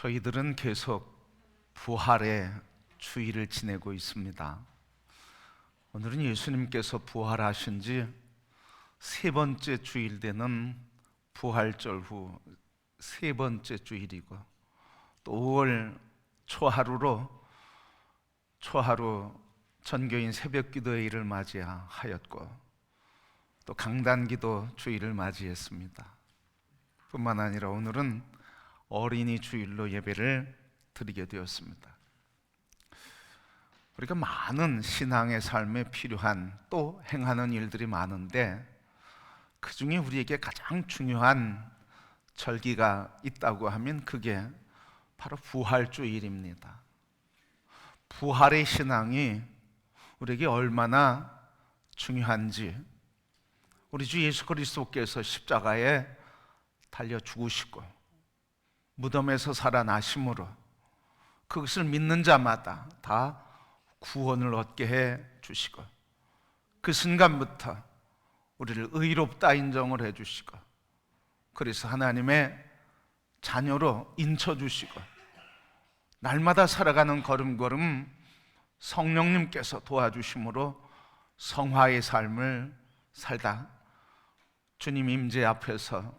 저희들은 계속 부활의 주일을 지내고 있습니다. 오늘은 예수님께서 부활하신 지 세 번째 주일 되는 부활절 후 세 번째 주일이고, 또 5월 초하루 전교인 새벽기도회를 맞이하였고, 또 강단기도 주일을 맞이했습니다. 뿐만 아니라 오늘은 어린이 주일로 예배를 드리게 되었습니다. 우리가 많은 신앙의 삶에 필요한 또 행하는 일들이 많은데, 그 중에 우리에게 가장 중요한 절기가 있다고 하면 그게 바로 부활주일입니다. 부활의 신앙이 우리에게 얼마나 중요한지, 우리 주 예수 그리스도께서 십자가에 달려 죽으시고 무덤에서 살아나심으로 그것을 믿는 자마다 다 구원을 얻게 해 주시고, 그 순간부터 우리를 의롭다 인정을 해 주시고, 그래서 하나님의 자녀로 인쳐 주시고, 날마다 살아가는 걸음걸음 성령님께서 도와주심으로 성화의 삶을 살다 주님 임재 앞에서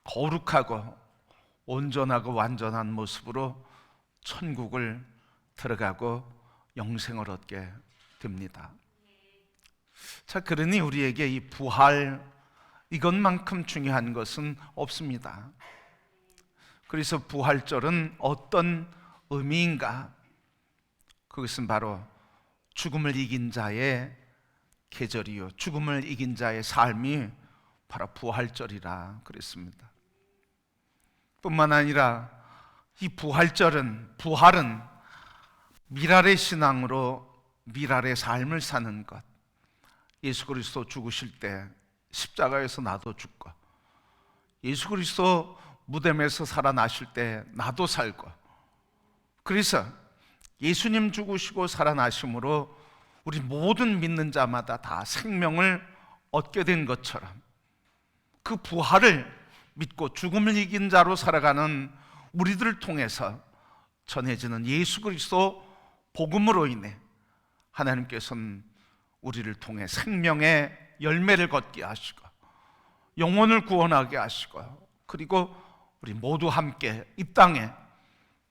거룩하고 온전하고 완전한 모습으로 천국을 들어가고 영생을 얻게 됩니다. 자, 그러니 우리에게 이 부활, 이것만큼 중요한 것은 없습니다. 그래서 부활절은 어떤 의미인가? 그것은 바로 죽음을 이긴 자의 계절이요, 죽음을 이긴 자의 삶이 바로 부활절이라 그랬습니다. 뿐만 아니라 이 부활은 미랄의 신앙으로 미랄의 삶을 사는 것. 예수 그리스도 죽으실 때 십자가에서 나도 죽고, 예수 그리스도 무덤에서 살아나실 때 나도 살고, 그래서 예수님 죽으시고 살아나심으로 우리 모든 믿는 자마다 다 생명을 얻게 된 것처럼, 그 부활을 믿고 죽음을 이긴 자로 살아가는 우리들을 통해서 전해지는 예수 그리스도 복음으로 인해 하나님께서는 우리를 통해 생명의 열매를 걷게 하시고 영혼을 구원하게 하시고, 그리고 우리 모두 함께 이 땅에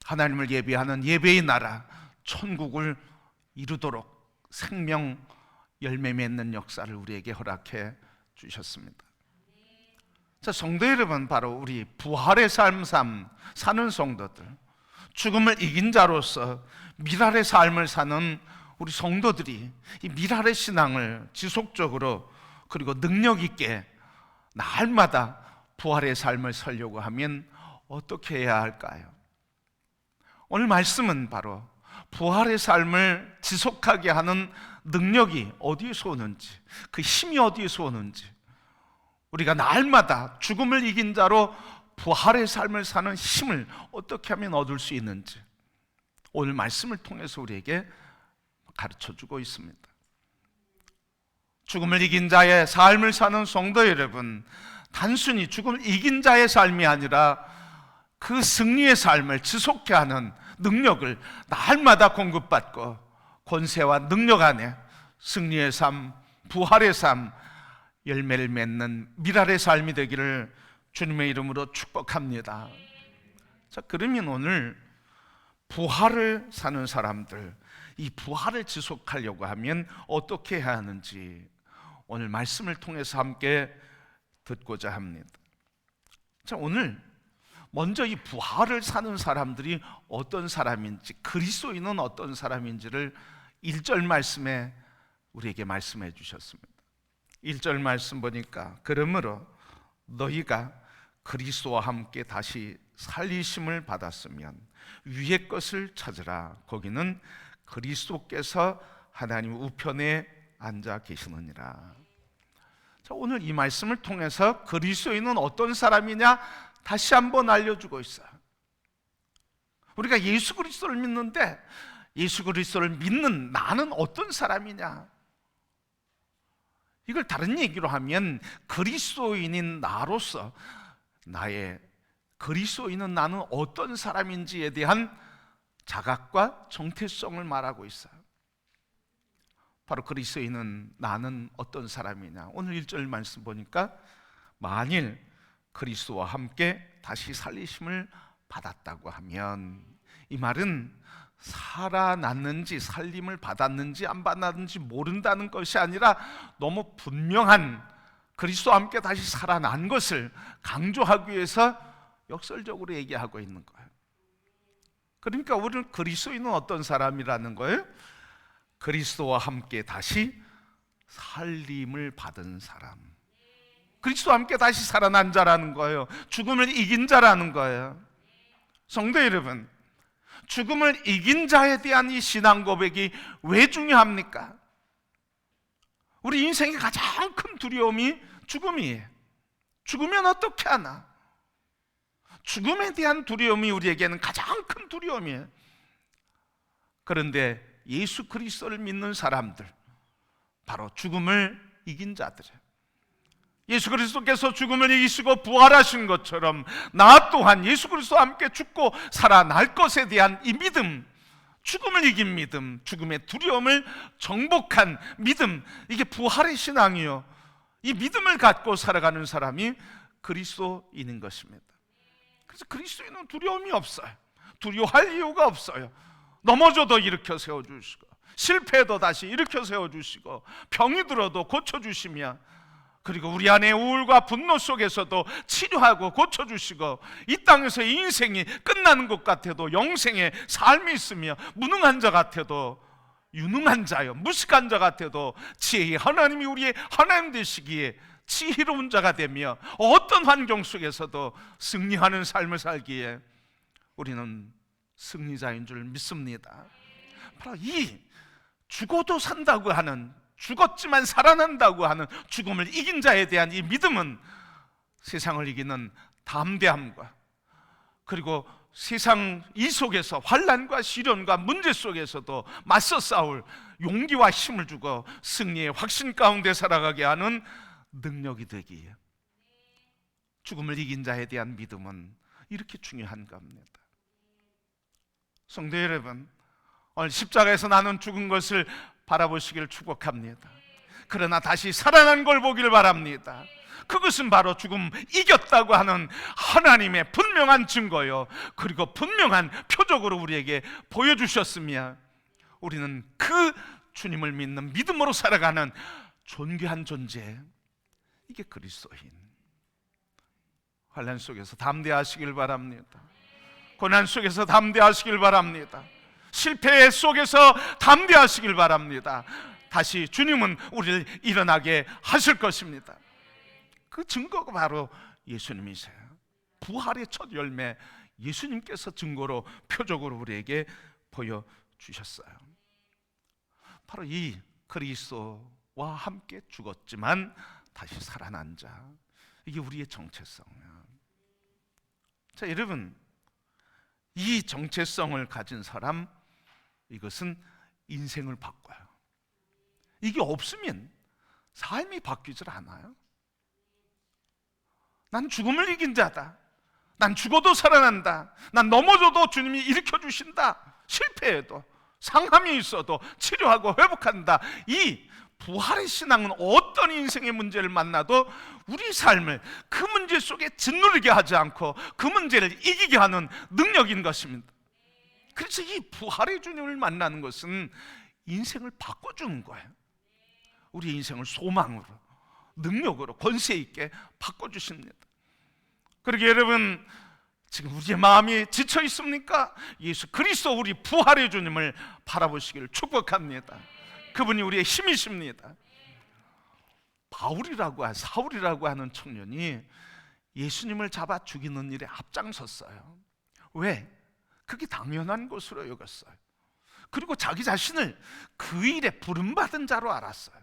하나님을 예배하는 예배의 나라 천국을 이루도록 생명 열매 맺는 역사를 우리에게 허락해 주셨습니다. 자, 성도 여러분, 바로 우리 부활의 삶 사는 성도들, 죽음을 이긴 자로서 미랄의 삶을 사는 우리 성도들이 이 미랄의 신앙을 지속적으로 그리고 능력 있게 날마다 부활의 삶을 살려고 하면 어떻게 해야 할까요? 오늘 말씀은 바로 부활의 삶을 지속하게 하는 능력이 어디에서 오는지, 그 힘이 어디에서 오는지, 우리가 날마다 죽음을 이긴 자로 부활의 삶을 사는 힘을 어떻게 하면 얻을 수 있는지 오늘 말씀을 통해서 우리에게 가르쳐주고 있습니다. 죽음을 이긴 자의 삶을 사는 성도 여러분, 단순히 죽음을 이긴 자의 삶이 아니라 그 승리의 삶을 지속케 하는 능력을 날마다 공급받고 권세와 능력 안에 승리의 삶, 부활의 삶, 열매를 맺는 미랄의 삶이 되기를 주님의 이름으로 축복합니다. 자, 그러면 오늘 부활을 사는 사람들, 이 부활을 지속하려고 하면 어떻게 해야 하는지 오늘 말씀을 통해서 함께 듣고자 합니다. 자, 오늘 먼저 이 부활을 사는 사람들이 어떤 사람인지, 그리스도인은 어떤 사람인지를 1절 말씀에 우리에게 말씀해 주셨습니다. 1절 말씀 보니까, 그러므로 너희가 그리스도와 함께 다시 살리심을 받았으면 위의 것을 찾으라. 거기는 그리스도께서 하나님 우편에 앉아 계시느니라. 자, 오늘 이 말씀을 통해서 그리스도인은 어떤 사람이냐 다시 한번 알려주고 있어요. 우리가 예수 그리스도를 믿는데 예수 그리스도를 믿는 나는 어떤 사람이냐, 이걸 다른 얘기로 하면 그리스도인인 나로서 나의 그리스도인은 나는 어떤 사람인지에 대한 자각과 정체성을 말하고 있어요. 바로 그리스도인은 나는 어떤 사람이냐. 오늘 1절 말씀 보니까 만일 그리스도와 함께 다시 살리심을 받았다고 하면, 이 말은 살아났는지 살림을 받았는지 안 받았는지 모른다는 것이 아니라 너무 분명한 그리스도와 함께 다시 살아난 것을 강조하기 위해서 역설적으로 얘기하고 있는 거예요. 그러니까 우리는 그리스도인은 어떤 사람이라는 거예요? 그리스도와 함께 다시 살림을 받은 사람, 그리스도와 함께 다시 살아난 자라는 거예요. 죽음을 이긴 자라는 거예요. 성도 여러분, 죽음을 이긴 자에 대한 이 신앙 고백이 왜 중요합니까? 우리 인생의 가장 큰 두려움이 죽음이에요. 죽으면 어떻게 하나? 죽음에 대한 두려움이 우리에게는 가장 큰 두려움이에요. 그런데 예수 그리스도를 믿는 사람들, 바로 죽음을 이긴 자들이에요. 예수 그리스도께서 죽음을 이기시고 부활하신 것처럼 나 또한 예수 그리스도와 함께 죽고 살아날 것에 대한 이 믿음, 죽음을 이긴 믿음, 죽음의 두려움을 정복한 믿음, 이게 부활의 신앙이요, 이 믿음을 갖고 살아가는 사람이 그리스도인인 것입니다. 그래서 그리스도인은 두려움이 없어요. 두려워할 이유가 없어요. 넘어져도 일으켜 세워주시고, 실패해도 다시 일으켜 세워주시고, 병이 들어도 고쳐주시며, 그리고 우리 안에 우울과 분노 속에서도 치료하고 고쳐주시고, 이 땅에서 인생이 끝나는 것 같아도 영생의 삶이 있으며, 무능한 자 같아도 유능한 자요, 무식한 자 같아도 지혜의 하나님이 우리의 하나님 되시기에 지혜로운 자가 되며, 어떤 환경 속에서도 승리하는 삶을 살기에 우리는 승리자인 줄 믿습니다. 바로 이 죽어도 산다고 하는, 죽었지만 살아난다고 하는 죽음을 이긴 자에 대한 이 믿음은 세상을 이기는 담대함과, 그리고 세상 이 속에서 환난과 시련과 문제 속에서도 맞서 싸울 용기와 힘을 주고 승리의 확신 가운데 살아가게 하는 능력이 되기에, 죽음을 이긴 자에 대한 믿음은 이렇게 중요한 겁니다. 성도 여러분, 오늘 십자가에서 나는 죽은 것을 바라보시길 축복합니다. 그러나 다시 살아난 걸 보길 바랍니다. 그것은 바로 죽음 이겼다고 하는 하나님의 분명한 증거요, 그리고 분명한 표적으로 우리에게 보여주셨으며, 우리는 그 주님을 믿는 믿음으로 살아가는 존귀한 존재, 이게 그리스도인. 환난 속에서 담대하시길 바랍니다. 고난 속에서 담대하시길 바랍니다. 실패 속에서 담대하시길 바랍니다. 다시 주님은 우리를 일어나게 하실 것입니다. 그 증거가 바로 예수님이세요. 부활의 첫 열매, 예수님께서 증거로, 표적으로 우리에게 보여주셨어요. 바로 이 그리스도와 함께 죽었지만 다시 살아난 자, 이게 우리의 정체성이에요. 자, 여러분, 이 정체성을 가진 사람, 이것은 인생을 바꿔요. 이게 없으면 삶이 바뀌질 않아요. 난 죽음을 이긴 자다, 난 죽어도 살아난다, 난 넘어져도 주님이 일으켜 주신다, 실패해도 상함이 있어도 치료하고 회복한다, 이 부활의 신앙은 어떤 인생의 문제를 만나도 우리 삶을 그 문제 속에 짓누르게 하지 않고 그 문제를 이기게 하는 능력인 것입니다. 그래서 이 부활의 주님을 만나는 것은 인생을 바꿔주는 거예요. 우리 인생을 소망으로, 능력으로, 권세 있게 바꿔주십니다. 그러게 여러분, 지금 우리의 마음이 지쳐 있습니까? 예수 그리스도 우리 부활의 주님을 바라보시기를 축복합니다. 그분이 우리의 힘이십니다. 사울이라고 하는 청년이 예수님을 잡아 죽이는 일에 앞장섰어요. 왜? 그게 당연한 것으로 여겼어요. 그리고 자기 자신을 그 일에 부름받은 자로 알았어요.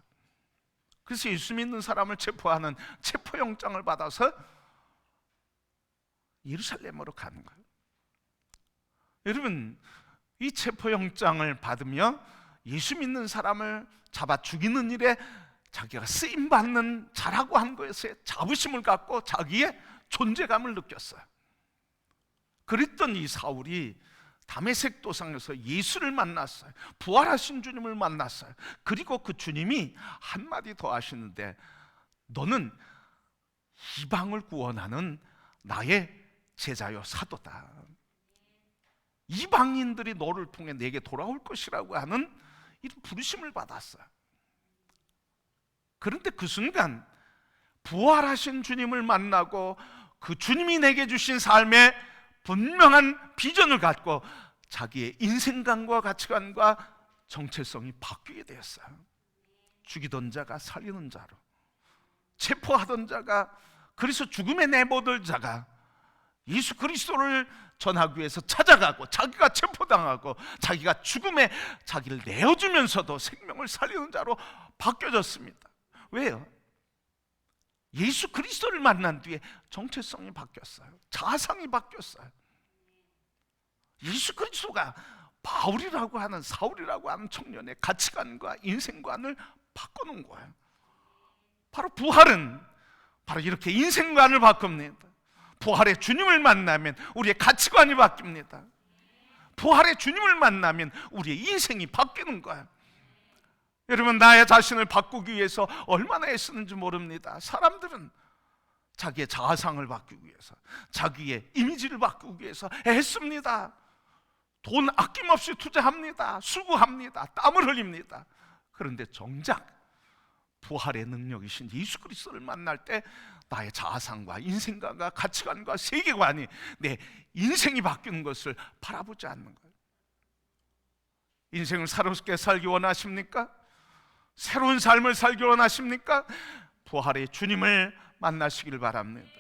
그래서 예수 믿는 사람을 체포하는 체포영장을 받아서 예루살렘으로 가는 거예요. 여러분, 이 체포영장을 받으며 예수 믿는 사람을 잡아 죽이는 일에 자기가 쓰임받는 자라고 한 것에 자부심을 갖고 자기의 존재감을 느꼈어요. 그랬던 이 사울이 다메섹 도상에서 예수를 만났어요. 부활하신 주님을 만났어요. 그리고 그 주님이 한마디 더 하시는데, 너는 이방을 구원하는 나의 제자요 사도다. 이방인들이 너를 통해 내게 돌아올 것이라고 하는 이런 부르심을 받았어요. 그런데 그 순간 부활하신 주님을 만나고 그 주님이 내게 주신 삶의 분명한 비전을 갖고 자기의 인생관과 가치관과 정체성이 바뀌게 되었어요. 죽이던 자가 살리는 자로, 체포하던 자가, 그래서 죽음에 내모들 자가 예수 그리스도를 전하기 위해서 찾아가고, 자기가 체포당하고 자기가 죽음에 자기를 내어주면서도 생명을 살리는 자로 바뀌어졌습니다. 왜요? 예수 그리스도를 만난 뒤에 정체성이 바뀌었어요. 자상이 바뀌었어요. 예수 그리스도가 바울이라고 하는, 사울이라고 하는 청년의 가치관과 인생관을 바꿔놓은 거예요. 바로 부활은 바로 이렇게 인생관을 바꿉니다. 부활의 주님을 만나면 우리의 가치관이 바뀝니다. 부활의 주님을 만나면 우리의 인생이 바뀌는 거예요. 여러분, 나의 자신을 바꾸기 위해서 얼마나 애쓰는지 모릅니다. 사람들은 자기의 자아상을 바꾸기 위해서, 자기의 이미지를 바꾸기 위해서 애씁니다. 돈 아낌없이 투자합니다. 수고합니다. 땀을 흘립니다. 그런데 정작 부활의 능력이신 예수 그리스도를 만날 때 나의 자아상과 인생관과 가치관과 세계관이, 내 인생이 바뀌는 것을 바라보지 않는 거예요. 인생을 새롭게 살기 원하십니까? 새로운 삶을 살기 원하십니까? 부활의 주님을 만나시길 바랍니다.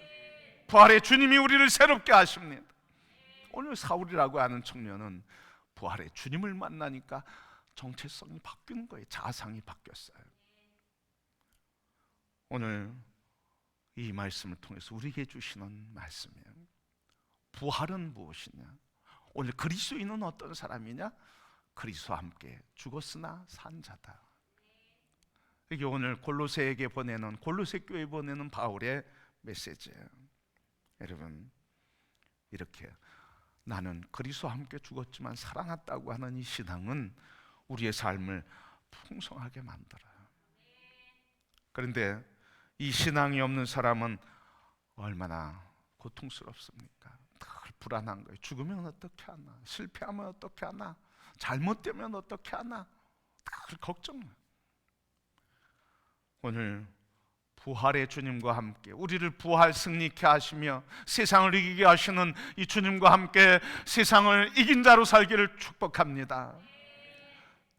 부활의 주님이 우리를 새롭게 하십니다. 오늘 사울이라고 하는 청년은 부활의 주님을 만나니까 정체성이 바뀌는 거예요. 자아상이 바뀌었어요. 오늘 이 말씀을 통해서 우리에게 주시는 말씀이에요. 부활은 무엇이냐? 오늘 그리스도인은 어떤 사람이냐? 그리스도와 함께 죽었으나 산 자다. 이게 오늘 골로새에게 보내는, 골로새 교회에 보내는 바울의 메시지예요. 여러분, 이렇게 나는 그리스도와 함께 죽었지만 살아났다고 하는 이 신앙은 우리의 삶을 풍성하게 만들어요. 그런데 이 신앙이 없는 사람은 얼마나 고통스럽습니까? 늘 불안한 거예요. 죽으면 어떻게 하나? 실패하면 어떻게 하나? 잘못되면 어떻게 하나? 늘 걱정해요. 오늘 부활의 주님과 함께 우리를 부활 승리케 하시며 세상을 이기게 하시는 이 주님과 함께 세상을 이긴 자로 살기를 축복합니다.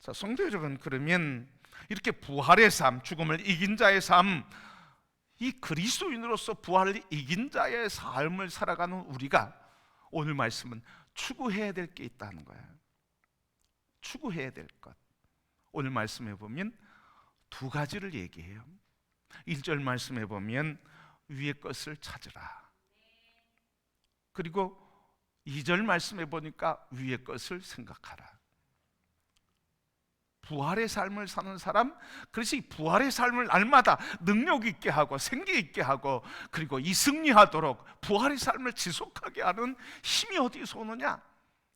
자, 성도 여러분, 그러면 이렇게 부활의 삶, 죽음을 이긴 자의 삶, 이 그리스도인으로서 부활을 이긴 자의 삶을 살아가는 우리가 오늘 말씀은 추구해야 될 게 있다는 거예요. 추구해야 될 것. 오늘 말씀해 보면 두 가지를 얘기해요. 1절 말씀해 보면 위의 것을 찾으라. 그리고 2절 말씀해 보니까 위의 것을 생각하라. 부활의 삶을 사는 사람, 그래서 이 부활의 삶을 날마다 능력 있게 하고 생기 있게 하고, 그리고 이 승리하도록 부활의 삶을 지속하게 하는 힘이 어디서 오느냐?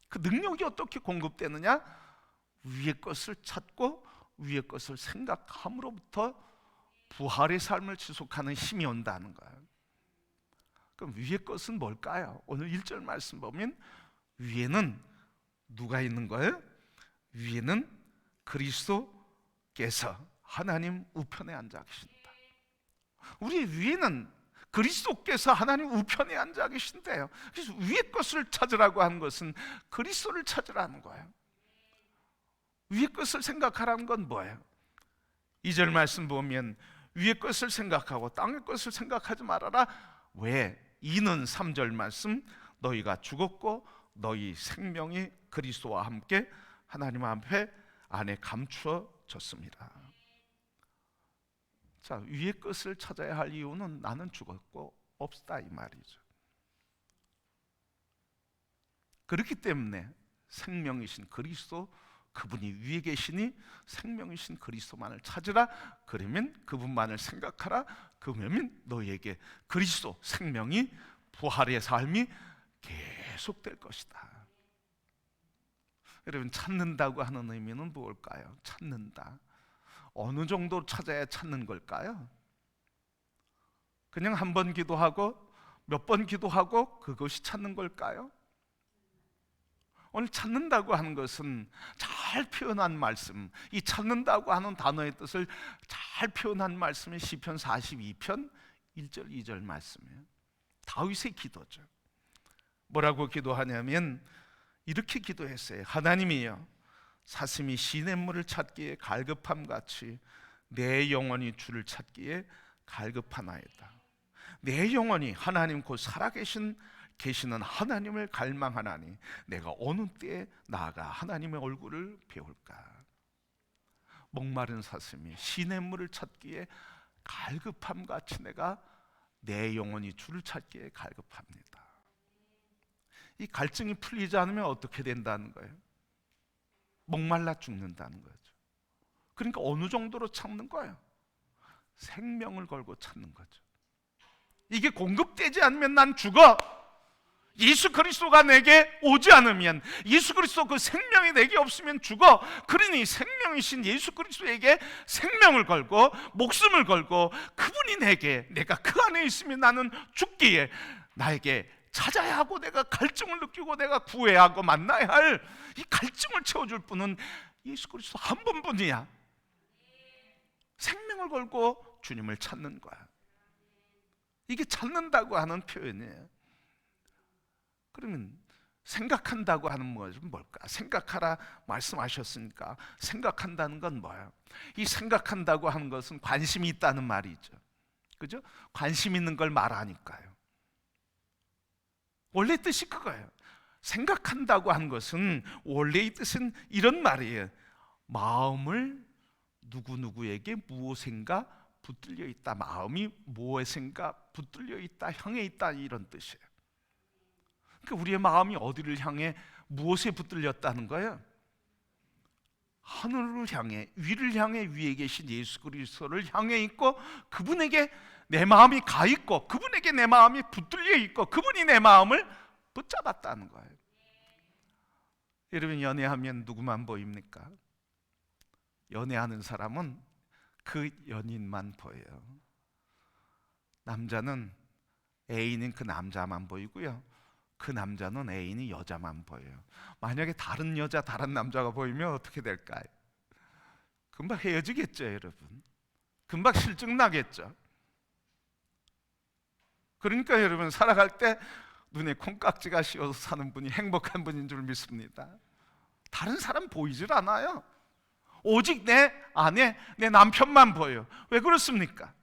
그 능력이 어떻게 공급되느냐? 위의 것을 찾고 위의 것을 생각함으로부터 부활의 삶을 지속하는 힘이 온다는 거예요. 그럼 위의 것은 뭘까요? 오늘 1절 말씀 보면 위에는 누가 있는 거예요? 위에는 그리스도께서 하나님 우편에 앉아 계신다. 우리 위에는 그리스도께서 하나님 우편에 앉아 계신대요. 그래서 위의 것을 찾으라고 하는 것은 그리스도를 찾으라는 거예요. 위의 것을 생각하라는 건 뭐예요? 2절 말씀 보면 위의 것을 생각하고 땅의 것을 생각하지 말아라. 왜? 이는 3절 말씀, 너희가 죽었고 너희 생명이 그리스도와 함께 하나님 앞에 안에 감추어졌습니다. 자, 위의 것을 찾아야 할 이유는 나는 죽었고 없다 이 말이죠. 그렇기 때문에 생명이신 그리스도, 그분이 위에 계시니 생명이신 그리스도만을 찾으라. 그러면 그분만을 생각하라. 그러면 너희에게 그리스도 생명이, 부활의 삶이 계속될 것이다. 여러분, 찾는다고 하는 의미는 무엇일까요? 찾는다. 어느 정도 찾아야 찾는 걸까요? 그냥 한 번 기도하고 몇 번 기도하고 그것이 찾는 걸까요? 오늘 찾는다고 하는 것은 잘 표현한 말씀, 이 찾는다고 하는 단어의 뜻을 잘 표현한 말씀이 시편 42편 1절 2절 말씀이에요. 다윗의 기도죠. 뭐라고 기도하냐면 이렇게 기도했어요. 하나님이여, 사슴이 시냇물을 찾기에 갈급함같이 내 영혼이 주를 찾기에 갈급하나이다. 내 영혼이 하나님 곧 살아계시는 하나님을 갈망하나니 내가 어느 때에 나아가 하나님의 얼굴을 배울까. 목마른 사슴이 시냇물을 찾기에 갈급함같이 내가 내 영혼이 주를 찾기에 갈급합니다. 이 갈증이 풀리지 않으면 어떻게 된다는 거예요? 목말라 죽는다는 거죠. 그러니까 어느 정도로 참는 거예요? 생명을 걸고 찾는 거죠. 이게 공급되지 않으면 난 죽어. 예수 그리스도가 내게 오지 않으면, 예수 그리스도 그 생명이 내게 없으면 죽어. 그러니 생명이신 예수 그리스도에게 생명을 걸고 목숨을 걸고, 그분이 내가 그 안에 있으면 나는 죽기에 나에게 찾아야 하고 내가 갈증을 느끼고 내가 구해야 하고 만나야 할 이 갈증을 채워줄 분은 예수 그리스도 한 분뿐이야. 생명을 걸고 주님을 찾는 거야. 이게 찾는다고 하는 표현이에요. 그러면 생각한다고 하는 것은 뭘까? 생각하라 말씀하셨으니까 생각한다는 건 뭐예요? 이 생각한다고 하는 것은 관심이 있다는 말이죠. 그죠? 관심 있는 걸 말하니까요. 원래 뜻이 그거예요. 생각한다고 하는 것은 원래의 뜻은 이런 말이에요. 마음을 누구누구에게 무엇인가 붙들려 있다. 마음이 무엇인가 붙들려 있다, 향해 있다, 이런 뜻이에요. 그러니까 우리의 마음이 어디를 향해 무엇에 붙들렸다는 거예요? 하늘을 향해, 위를 향해, 위에 계신 예수 그리스도를 향해 있고, 그분에게 내 마음이 가 있고, 그분에게 내 마음이 붙들려 있고, 그분이 내 마음을 붙잡았다는 거예요. 여러분, 연애하면 누구만 보입니까? 연애하는 사람은 그 연인만 보여요. 남자는 애인은 그 남자만 보이고요, 그 남자는 애인이 여자만 보여요. 만약에 다른 여자, 다른 남자가 보이면 어떻게 될까요? 금방 헤어지겠죠, 여러분. 금방 실증 나겠죠. 그러니까 여러분, 살아갈 때 눈에 콩깍지가 씌어서 사는 분이 행복한 분인 줄 믿습니다. 다른 사람 보이질 않아요. 오직 내 아내, 내 남편만 보여요. 왜 그렇습니까?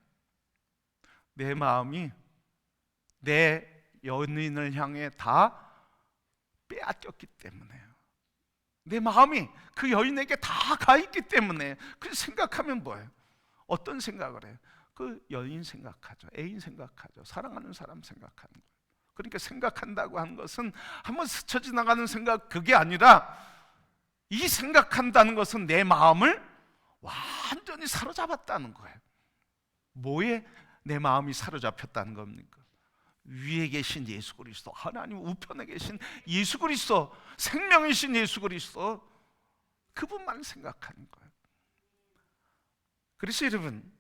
내 마음이 내 연인을 향해 다 빼앗겼기 때문에요. 내 마음이 그 여인에게 다 가 있기 때문에. 그 생각하면 뭐예요? 어떤 생각을 해요? 그 여인 생각하죠. 애인 생각하죠. 사랑하는 사람 생각하는 거예요. 그러니까 생각한다고 하는 것은 한번 스쳐 지나가는 생각, 그게 아니라 이 생각한다는 것은 내 마음을 완전히 사로잡았다는 거예요. 뭐에 내 마음이 사로잡혔다는 겁니까? 위에 계신 예수 그리스도, 하나님 우편에 계신 예수 그리스도, 생명이신 예수 그리스도, 그분만 생각하는 거예요. 그래서 여러분,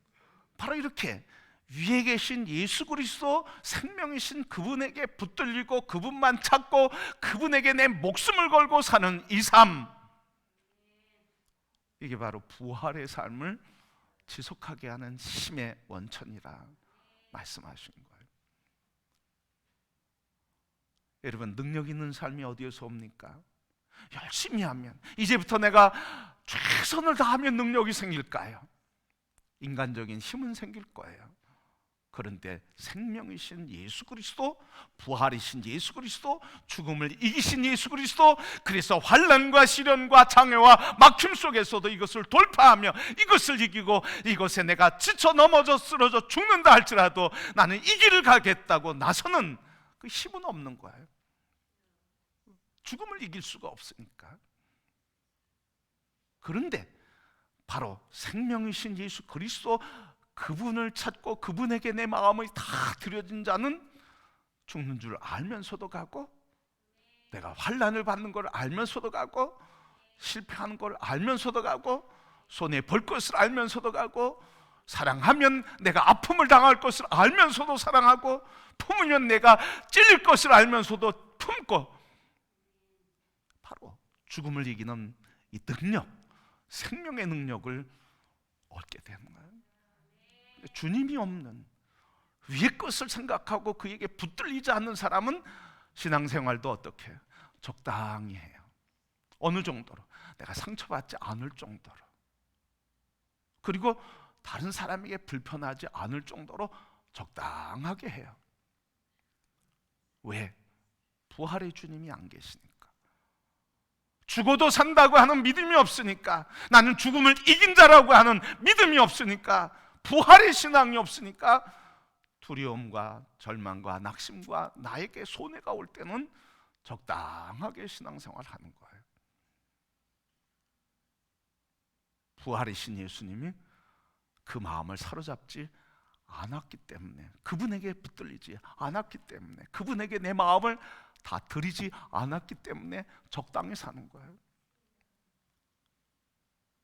바로 이렇게 위에 계신 예수 그리스도, 생명이신 그분에게 붙들리고 그분만 찾고 그분에게 내 목숨을 걸고 사는 이 삶, 이게 바로 부활의 삶을 지속하게 하는 힘의 원천이라 말씀하시는 거예요. 여러분, 능력 있는 삶이 어디에서 옵니까? 열심히 하면, 이제부터 내가 최선을 다하면 능력이 생길까요? 인간적인 힘은 생길 거예요. 그런데 생명이신 예수 그리스도, 부활이신 예수 그리스도, 죽음을 이기신 예수 그리스도, 그래서 환난과 시련과 장애와 막힘 속에서도 이것을 돌파하며 이것을 이기고, 이것에 내가 지쳐 넘어져 쓰러져 죽는다 할지라도 나는 이 길을 가겠다고 나서는 그 힘은 없는 거예요. 죽음을 이길 수가 없으니까. 그런데 바로 생명이신 예수 그리스도, 그분을 찾고 그분에게 내 마음이 다 드려진 자는 죽는 줄 알면서도 가고 내가 환난을 받는 걸 알면서도 가고, 실패하는 걸 알면서도 가고, 손에 벌 것을 알면서도 가고, 사랑하면 내가 아픔을 당할 것을 알면서도 사랑하고, 품으면 내가 찔릴 것을 알면서도 품고, 바로 죽음을 이기는 이 능력, 생명의 능력을 얻게 되는 거예요. 주님이 없는, 위의 것을 생각하고 그에게 붙들리지 않는 사람은 신앙생활도 어떻게 해요? 적당히 해요. 어느 정도로? 내가 상처받지 않을 정도로, 그리고 다른 사람에게 불편하지 않을 정도로 적당하게 해요. 왜? 부활의 주님이 안 계시니까. 죽어도 산다고 하는 믿음이 없으니까, 나는 죽음을 이긴 자라고 하는 믿음이 없으니까, 부활의 신앙이 없으니까 두려움과 절망과 낙심과 나에게 손해가 올 때는 적당하게 신앙생활을 하는 거예요. 부활의 신 예수님이 그 마음을 사로잡지 않았기 때문에, 그분에게 붙들리지 않았기 때문에, 그분에게 내 마음을 다 드리지 않았기 때문에 적당히 사는 거예요.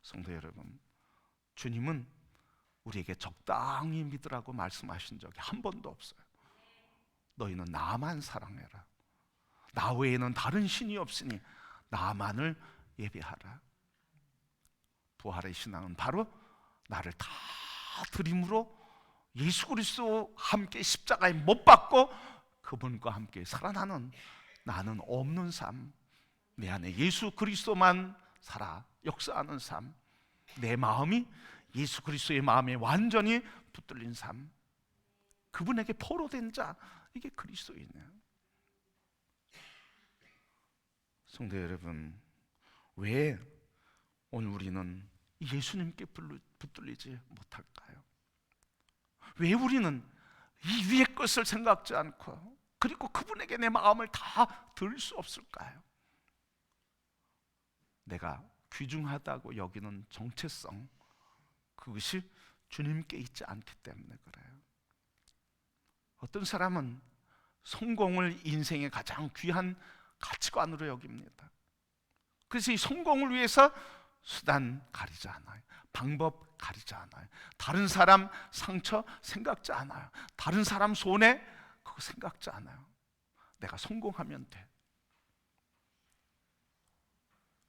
성도 여러분, 주님은 우리에게 적당히 믿으라고 말씀하신 적이 한 번도 없어요. 너희는 나만 사랑해라. 나 외에는 다른 신이 없으니 나만을 예배하라. 부활의 신앙은 바로 나를 다 드림으로 예수 그리스도와 함께 십자가에 못 박고 그분과 함께 살아나는, 나는 없는 삶, 내 안에 예수 그리스도만 살아 역사하는 삶, 내 마음이 예수 그리스도의 마음에 완전히 붙들린 삶, 그분에게 포로된 자, 이게 그리스도인이에요. 성도 여러분, 왜 오늘 우리는 예수님께 붙들리지 못할까요? 왜 우리는 이 위의 것을 생각지 않고, 그리고 그분에게 내 마음을 다 드릴 수 없을까요? 내가 귀중하다고 여기는 정체성, 그것이 주님께 있지 않기 때문에 그래요. 어떤 사람은 성공을 인생의 가장 귀한 가치관으로 여깁니다. 그래서 이 성공을 위해서 수단 가리지 않아요. 방법 가리지 않아요. 다른 사람 상처 생각지 않아요. 다른 사람 손해 그거 생각지 않아요. 내가 성공하면 돼.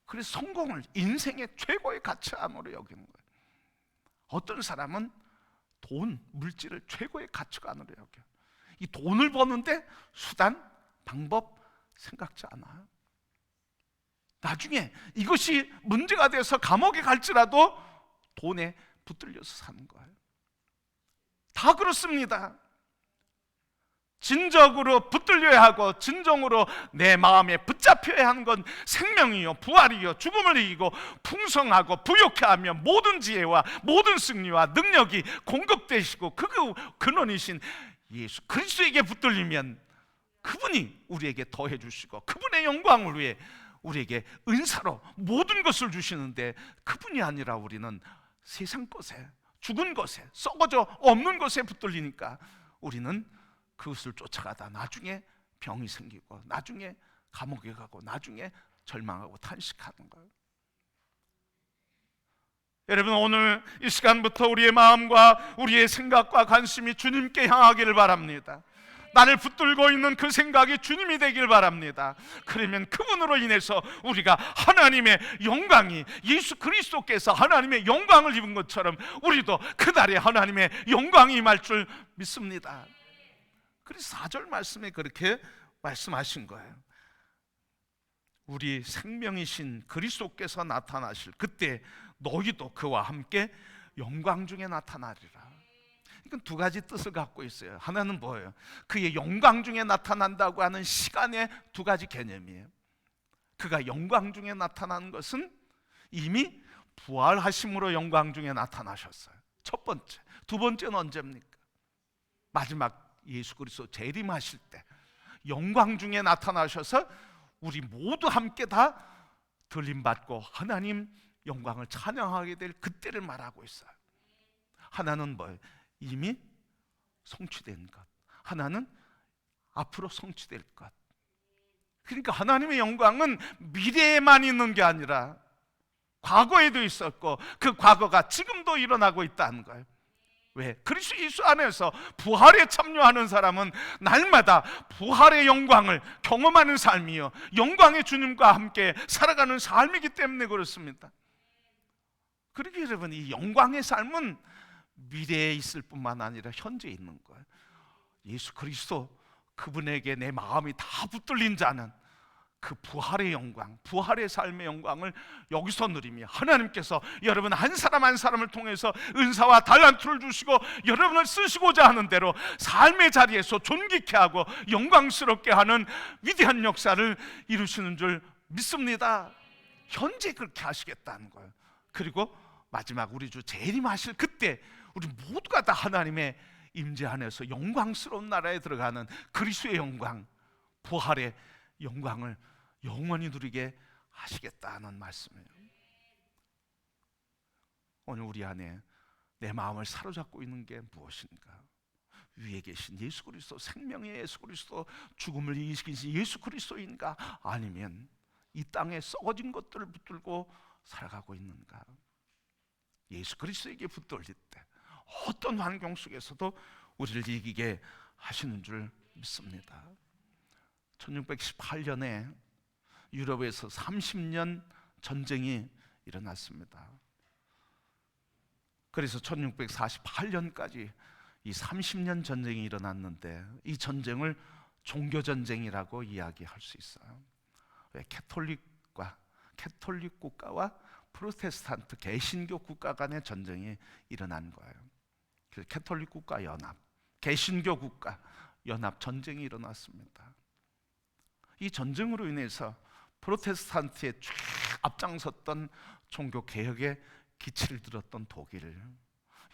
그래서 성공을 인생의 최고의 가치관으로 여기는 거예요. 어떤 사람은 돈, 물질을 최고의 가치관으로 여겨요. 이 돈을 버는데 수단, 방법 생각지 않아요. 나중에 이것이 문제가 돼서 감옥에 갈지라도 돈에 붙들려서 사는 거예요. 다 그렇습니다. 진정으로 붙들려야 하고 진정으로 내 마음에 붙잡혀야 하는 건 생명이요, 부활이요, 죽음을 이기고 풍성하고 부욕해 하며 모든 지혜와 모든 승리와 능력이 공급되시고 그 근원이신 예수 그리스도에게 붙들리면 그분이 우리에게 더해 주시고 그분의 영광을 위해 우리에게 은사로 모든 것을 주시는데, 그분이 아니라 우리는 세상 것에, 죽은 것에, 썩어져 없는 것에 붙들리니까 우리는 그것을 쫓아가다 나중에 병이 생기고 나중에 감옥에 가고 나중에 절망하고 탄식하는 거예요. 여러분, 오늘 이 시간부터 우리의 마음과 우리의 생각과 관심이 주님께 향하기를 바랍니다. 나를 붙들고 있는 그 생각이 주님이 되길 바랍니다. 그러면 그분으로 인해서 우리가 하나님의 영광이, 예수 그리스도께서 하나님의 영광을 입은 것처럼 우리도 그날에 하나님의 영광이 임할 줄 믿습니다. 그래서 4절 말씀에 그렇게 말씀하신 거예요. 우리 생명이신 그리스도께서 나타나실 그때 너희도 그와 함께 영광 중에 나타나리라. 이건 두 가지 뜻을 갖고 있어요. 하나는 뭐예요? 그의 영광 중에 나타난다고 하는 시간의 두 가지 개념이에요. 그가 영광 중에 나타나는 것은 이미 부활하심으로 영광 중에 나타나셨어요. 첫 번째. 두 번째는 언제입니까? 마지막 예수 그리스도 재림하실 때 영광 중에 나타나셔서 우리 모두 함께 다 들림받고 하나님 영광을 찬양하게 될 그때를 말하고 있어요. 하나는 뭐예요? 이미 성취된 것, 하나는 앞으로 성취될 것. 그러니까 하나님의 영광은 미래에만 있는 게 아니라 과거에도 있었고 그 과거가 지금도 일어나고 있다는 거예요. 왜? 그리스도 예수 안에서 부활에 참여하는 사람은 날마다 부활의 영광을 경험하는 삶이요, 영광의 주님과 함께 살아가는 삶이기 때문에 그렇습니다. 그러기 여러분, 이 영광의 삶은 미래에 있을 뿐만 아니라 현재에 있는 거예요. 예수 그리스도, 그분에게 내 마음이 다 붙들린 자는 그 부활의 영광, 부활의 삶의 영광을 여기서 누리며, 하나님께서 여러분 한 사람 한 사람을 통해서 은사와 달란트를 주시고 여러분을 쓰시고자 하는 대로 삶의 자리에서 존귀케 하고 영광스럽게 하는 위대한 역사를 이루시는 줄 믿습니다. 현재 그렇게 하시겠다는 거예요. 그리고 마지막 우리 주 재림하실 그때 우리 모두가 다 하나님의 임재 안에서 영광스러운 나라에 들어가는 그리스도의 영광, 부활의 영광을 영원히 누리게 하시겠다는 말씀이에요. 오늘 우리 안에 내 마음을 사로잡고 있는 게 무엇인가? 위에 계신 예수 그리스도, 생명의 예수 그리스도, 죽음을 이기신 예수 그리스도인가? 아니면 이 땅에 썩어진 것들을 붙들고 살아가고 있는가? 예수 그리스도에게 붙들릴 때 어떤 환경 속에서도 우리를 이기게 하시는 줄 믿습니다. 1618년에 유럽에서 30년 전쟁이 일어났습니다. 그래서 1648년까지 이 30년 전쟁이 일어났는데, 이 전쟁을 종교전쟁이라고 이야기할 수 있어요. 왜? 캐톨릭 국가와 프로테스탄트 개신교 국가 간의 전쟁이 일어난 거예요. 그래서 캐톨릭 국가 연합, 개신교 국가 연합 전쟁이 일어났습니다. 이 전쟁으로 인해서 프로테스탄트에 쫙 앞장섰던 종교 개혁에 기치를 들었던 독일,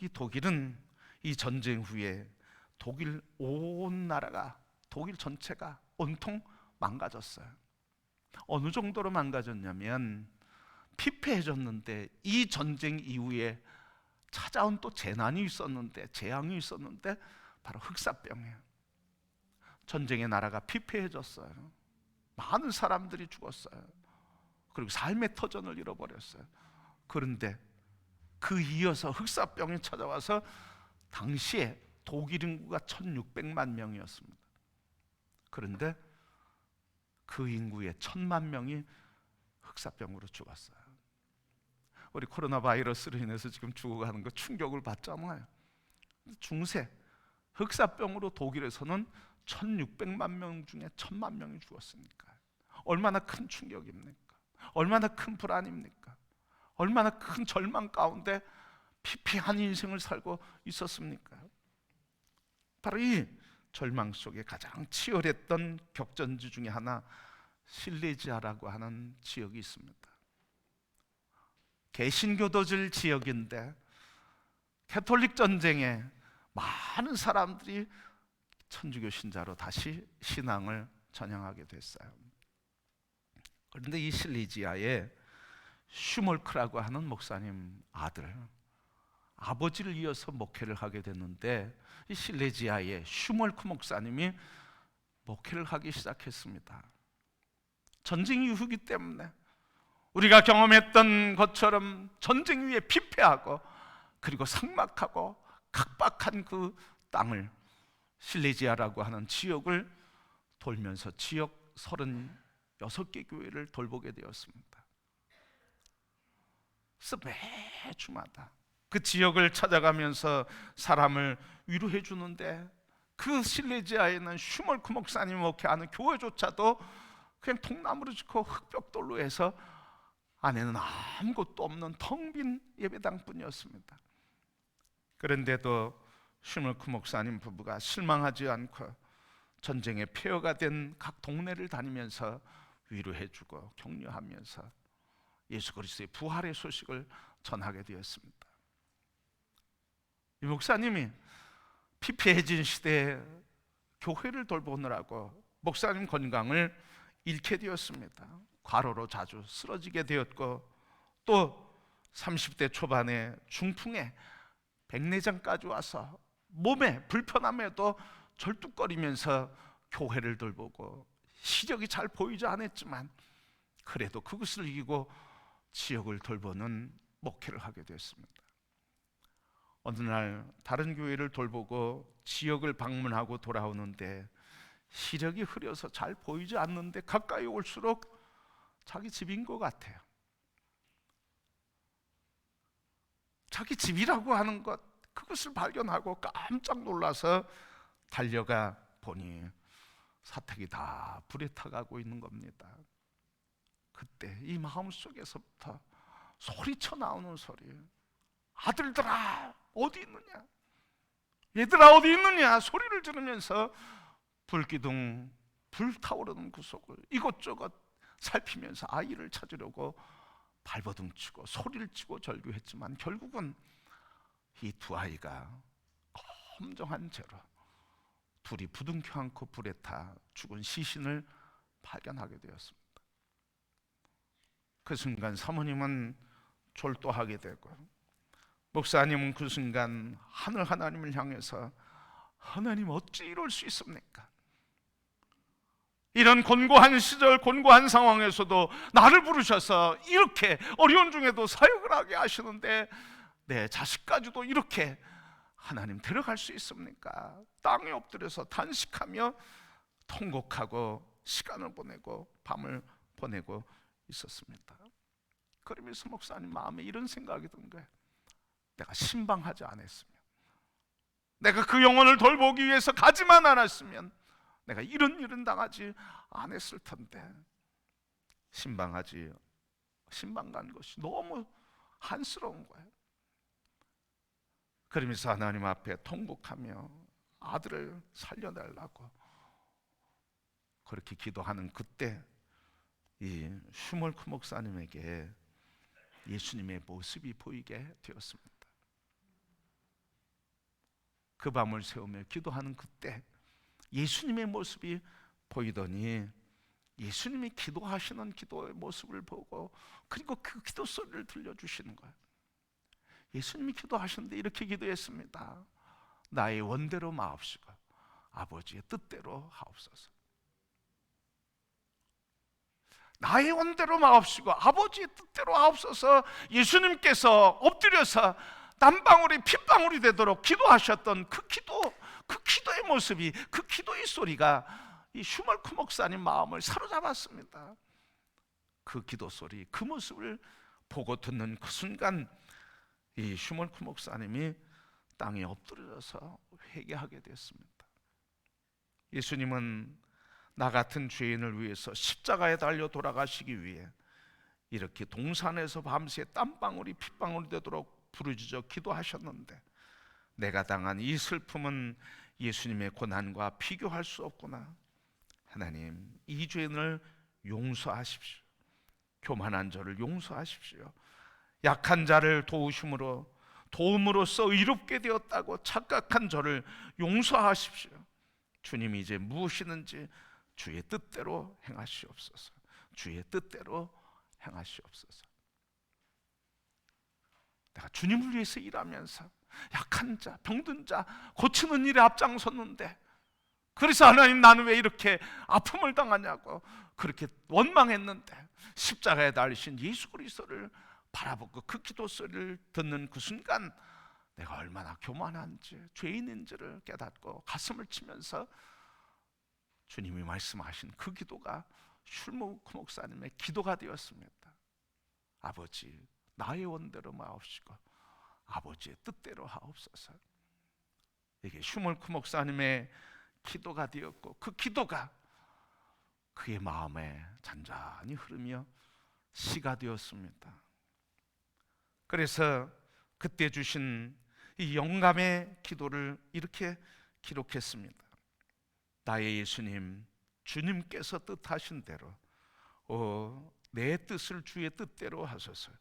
이 독일은 이 전쟁 후에 독일 온 나라가, 독일 전체가 온통 망가졌어요. 어느 정도로 망가졌냐면 피폐해졌는데, 이 전쟁 이후에 찾아온 또 재난이 있었는데, 재앙이 있었는데 바로 흑사병이에요. 전쟁의 나라가 피폐해졌어요. 많은 사람들이 죽었어요. 그리고 삶의 터전을 잃어버렸어요. 그런데 그 이어서 흑사병이 찾아와서 당시에 독일 인구가 1600만 명이었습니다. 그런데 그 인구의 1000만 명이 흑사병으로 죽었어요. 우리 코로나 바이러스로 인해서 지금 죽어가는 거 충격을 받잖아요. 중세 흑사병으로 독일에서는 1600만 명 중에 1000만 명이 죽었으니까 얼마나 큰 충격입니까? 얼마나 큰 불안입니까? 얼마나 큰 절망 가운데 피폐한 인생을 살고 있었습니까? 바로 이 절망 속에 가장 치열했던 격전지 중에 하나, 실레지아라고 하는 지역이 있습니다. 개신교도질 지역인데 캐톨릭 전쟁에 많은 사람들이 천주교 신자로 다시 신앙을 전향하게 됐어요. 그런데 이 실레지아에 슈몰크라고 하는 목사님 아들, 아버지를 이어서 목회를 하게 됐는데, 이 실레지아의 슈몰크 목사님이 목회를 하기 시작했습니다. 전쟁 이후이기 때문에 우리가 경험했던 것처럼 전쟁 위에 피폐하고 그리고 삭막하고 각박한 그 땅을, 실레지아라고 하는 지역을 돌면서 지역 36개 교회를 돌보게 되었습니다. 그래서 매주마다 그 지역을 찾아가면서 사람을 위로해 주는데, 그 실레지아에는 슈멀크 목사님 목회하는 교회조차도 그냥 통나무로 짓고 흙벽돌로 해서 안에는 아무것도 없는 텅 빈 예배당뿐이었습니다. 그런데도 슈멀크 목사님 부부가 실망하지 않고 전쟁의 폐허가 된 각 동네를 다니면서 위로해주고 격려하면서 예수 그리스도의 부활의 소식을 전하게 되었습니다. 이 목사님이 피폐해진 시대에 교회를 돌보느라고 목사님 건강을 잃게 되었습니다. 과로로 자주 쓰러지게 되었고, 또 30대 초반에 중풍에 백내장까지 와서 몸에 불편함에도 절뚝거리면서 교회를 돌보고 시력이 잘 보이지 않았지만 그래도 그것을 이기고 지역을 돌보는 목회를 하게 됐습니다. 어느 날 다른 교회를 돌보고 지역을 방문하고 돌아오는데 시력이 흐려서 잘 보이지 않는데 가까이 올수록 자기 집인 것 같아요. 자기 집이라고 하는 것, 그것을 발견하고 깜짝 놀라서 달려가 보니 사택이 다 불에 타가고 있는 겁니다. 그때 이 마음속에서부터 소리쳐 나오는 소리, 아들들아 어디 있느냐, 얘들아 어디 있느냐 소리를 지르면서 불기둥 불타오르는 그 속을 이곳저곳 살피면서 아이를 찾으려고 발버둥 치고 소리를 치고 절규했지만 결국은 이 두 아이가 검정한 채로 둘이 부둥켜 안고 불에 타 죽은 시신을 발견하게 되었습니다. 그 순간 사모님은 졸도하게 되고 목사님은 그 순간 하늘 하나님을 향해서 하나님 어찌 이럴 수 있습니까? 이런 곤고한 시절 곤고한 상황에서도 나를 부르셔서 이렇게 어려운 중에도 사역을 하게 하시는데 내 자식까지도 이렇게 하나님 데려갈 수 있습니까? 땅에 엎드려서 단식하며 통곡하고 시간을 보내고 밤을 보내고 있었습니다. 그러면서 목사님 마음에 이런 생각이 든 거예요. 내가 신방하지 않았으면, 내가 그 영혼을 돌보기 위해서 가지만 않았으면 내가 이런 일은 당하지 않았을 텐데 신방 간 것이 너무 한스러운 거예요. 그러면서 하나님 앞에 통곡하며 아들을 살려달라고 그렇게 기도하는 그때 이 슈몰크 목사님에게 예수님의 모습이 보이게 되었습니다. 그 밤을 새우며 기도하는 그때 예수님의 모습이 보이더니 예수님이 기도하시는 기도의 모습을 보고 그리고 그 기도 소리를 들려주시는 거예요. 예수님이 기도하셨는데 이렇게 기도했습니다. 나의 원대로 마옵시고 아버지의 뜻대로 하옵소서. 나의 원대로 마옵시고 아버지의 뜻대로 하옵소서. 예수님께서 엎드려서 땀방울이 핏방울이 되도록 기도하셨던 그 기도의 모습이, 그 기도의 소리가 이 슈멀크 목사님 마음을 사로잡았습니다. 그 기도 소리, 그 모습을 보고 듣는 그 순간 이 슈멀크 목사님이 땅에 엎드려서 회개하게 됐습니다. 예수님은 나 같은 죄인을 위해서 십자가에 달려 돌아가시기 위해 이렇게 동산에서 밤새 땀방울이 핏방울이 되도록 부르짖어 기도하셨는데 내가 당한 이 슬픔은 예수님의 고난과 비교할 수 없구나. 하나님, 이 죄인을 용서하십시오. 교만한 저를 용서하십시오. 약한 자를 도움으로써 의롭게 되었다고 착각한 저를 용서하십시오. 주님이 이제 무엇이든지 주의 뜻대로 행하시옵소서. 주의 뜻대로 행하시옵소서. 내가 주님을 위해서 일하면서 약한 자, 병든 자 고치는 일에 앞장섰는데 그래서 하나님 나는 왜 이렇게 아픔을 당하냐고 그렇게 원망했는데 십자가에 달리신 예수 그리스도를 바라보고 그 기도 소리를 듣는 그 순간 내가 얼마나 교만한지 죄인인지를 깨닫고 가슴을 치면서 주님이 말씀하신 그 기도가 슐모크 목사님의 기도가 되었습니다. 아버지, 나의 원대로 마옵시고 아버지의 뜻대로 하옵소서. 이게 슈몰크 목사님의 기도가 되었고 그 기도가 그의 마음에 잔잔히 흐르며 시가 되었습니다. 그래서 그때 주신 이 영감의 기도를 이렇게 기록했습니다. 나의 예수님, 주님께서 뜻하신 대로 내 뜻을 주의 뜻대로 하소서.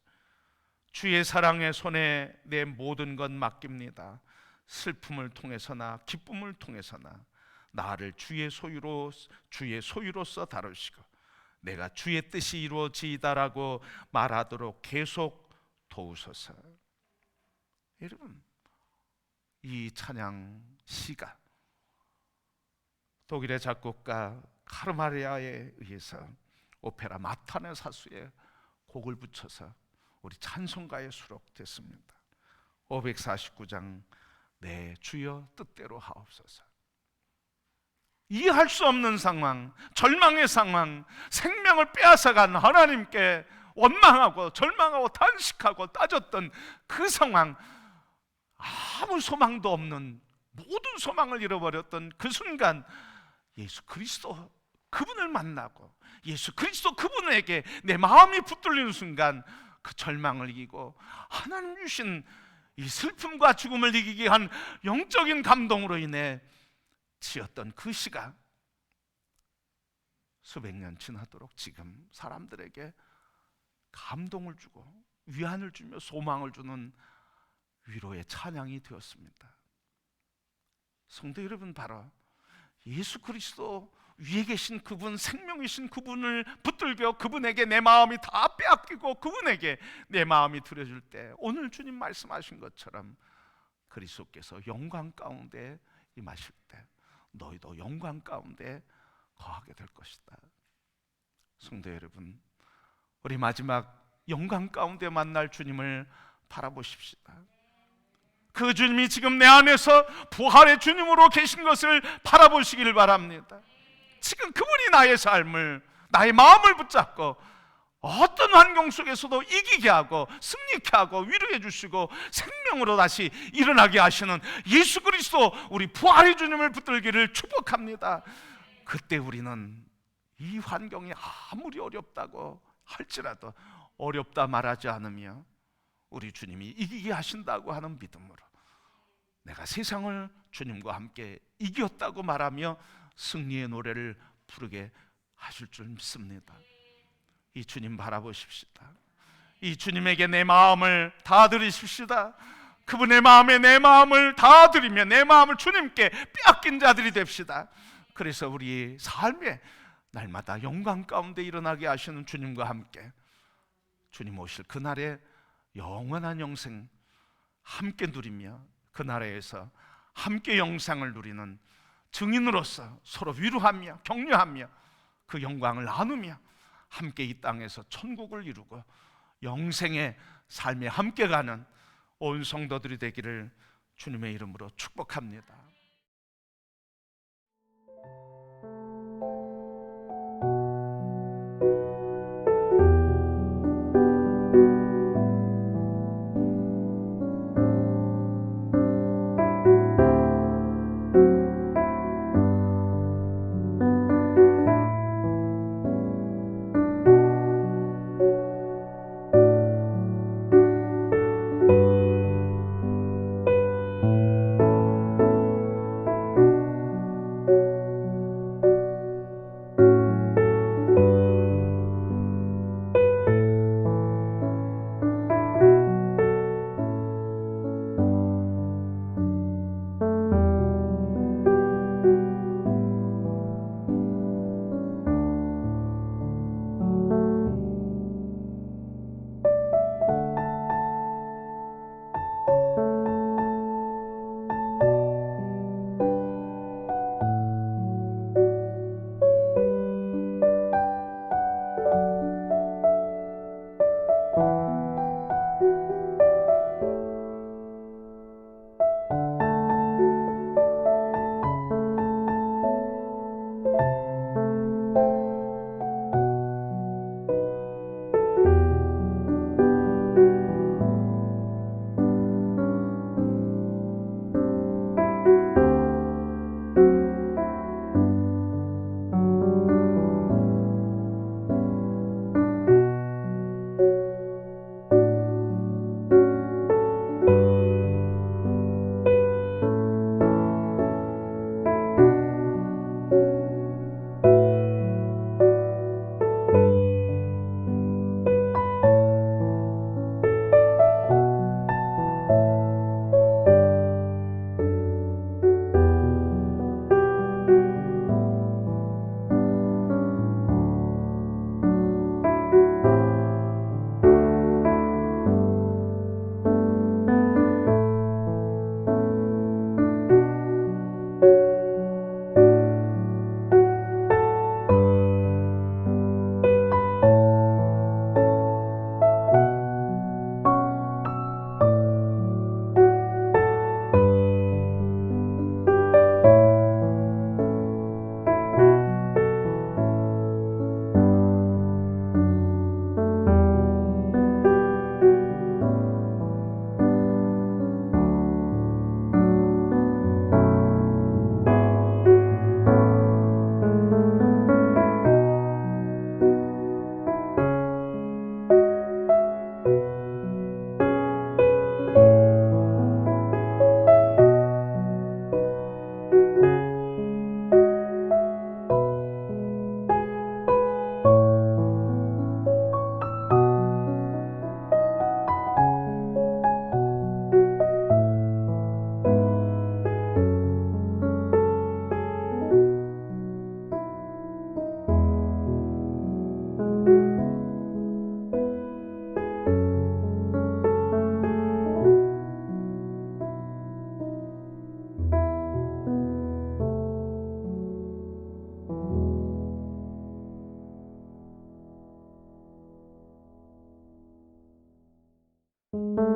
주의 사랑의 손에 내 모든 것 맡깁니다. 슬픔을 통해서나 기쁨을 통해서나 나를 주의 소유로서 다루시고 내가 주의 뜻이 이루어지이다라고 말하도록 계속 도우소서. 여러분, 이 찬양 시가 독일의 작곡가 카르마리아에 의해서 오페라 마탄의 사수에 곡을 붙여서 우리 찬송가에 수록됐습니다. 549장 내 주여 뜻대로 하옵소서. 이해할 수 없는 상황, 절망의 상황, 생명을 빼앗아간 하나님께 원망하고 절망하고 탄식하고 따졌던 그 상황, 아무 소망도 없는 모든 소망을 잃어버렸던 그 순간 예수 그리스도 그분을 만나고 예수 그리스도 그분에게 내 마음이 붙들리는 순간 그 절망을 이기고 하나님 주신 이 슬픔과 죽음을 이기게 한 영적인 감동으로 인해 지었던 그 시간, 수백 년 지나도록 지금 사람들에게 감동을 주고 위안을 주며 소망을 주는 위로의 찬양이 되었습니다. 성도 여러분, 바로 예수 그리스도 위에 계신 그분, 생명이신 그분을 붙들겨 그분에게 내 마음이 다 빼앗기고 그분에게 내 마음이 드려질 때, 오늘 주님 말씀하신 것처럼 그리스도께서 영광 가운데 임하실 때 너희도 영광 가운데 거하게 될 것이다. 성도 여러분, 우리 마지막 영광 가운데 만날 주님을 바라보십시다. 그 주님이 지금 내 안에서 부활의 주님으로 계신 것을 바라보시길 바랍니다. 지금 그분이 나의 삶을, 나의 마음을 붙잡고 어떤 환경 속에서도 이기게 하고 승리케 하고 위로해 주시고 생명으로 다시 일어나게 하시는 예수 그리스도, 우리 부활의 주님을 붙들기를 축복합니다. 그때 우리는 이 환경이 아무리 어렵다고 할지라도 어렵다 말하지 않으며 우리 주님이 이기게 하신다고 하는 믿음으로 내가 세상을 주님과 함께 이겼다고 말하며 승리의 노래를 부르게 하실 줄 믿습니다. 이 주님 바라보십시다. 이 주님에게 내 마음을 다 드리십시다. 그분의 마음에 내 마음을 다 드리며 내 마음을 주님께 빼앗긴 자들이 됩시다. 그래서 우리 삶에 날마다 영광 가운데 일어나게 하시는 주님과 함께 주님 오실 그날의 영원한 영생 함께 누리며 그 나라에서 함께 영생을 누리는 증인으로서 서로 위로하며 격려하며 그 영광을 나누며 함께 이 땅에서 천국을 이루고 영생의 삶에 함께 가는 온 성도들이 되기를 주님의 이름으로 축복합니다. 주